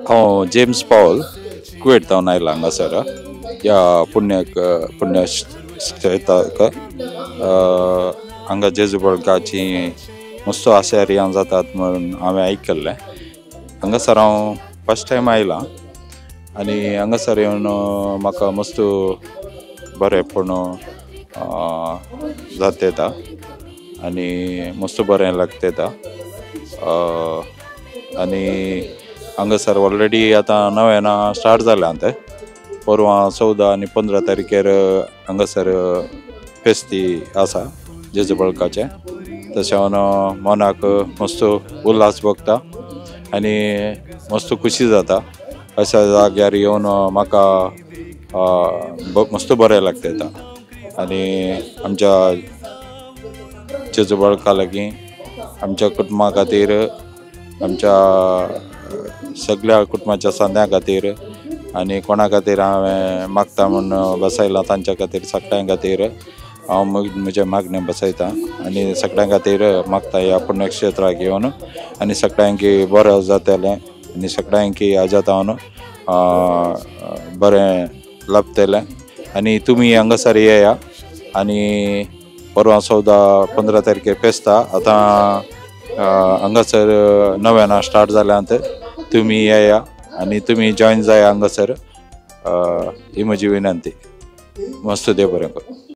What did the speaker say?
हांव James Paul Kuwait जावन आयला हांगासर या पुण्य क्षेत्राक हांगा जेजू बळकाची मस्तो आशेरियां जातात म्हणून हांवें आयकल्लें. हांगासर हांव फर्स्ट टायम आयलां आनी हांगासर येवन म्हाका मस्त बरेंपण जाता आनी मस्त बरें लागता. आनी हांगासर ऑलरेडी आतां नवें स्टार्ट जालां ते परवां 14 आनी 15 तारखेर हांगासर फेस्ती आसा जेजू बळकाचे. तशें मनाक मस्त उल्हास भोगता आनी मस्त खुशी जाता. अशा जाग्यार येवन म्हाका मस्त बरें लागता आनी आमच्या जेजू बळका लागीं आमच्या कुटुंबा खातीर आमच्या सगळ्या कुटुंबाच्या सद्या खातीर आनी कोणा खातीर हांवें मागता म्हणून बसयलां तांच्या खातीर सगळ्यां खातीर हांव म्हजे मागणें बसयतां आनी सगळ्यां खातीर मागता ह्या पुण्यक्षेत्राक येवन आनी सगळ्यांकी बरें जातलें आनी सगळ्यांकी हाज्यात हांव बरें लाभतलें. आनी तुमी हांगासर येया आनी परवां 14-15 तारखेर फेस्ता आतां हांगासर नव्यान स्टार्ट जाल्यांत. तुमी येया आनी तुमी जॉयन जाया हांगासर ही म्हजी विनंती. मस्त देव बरें करूं.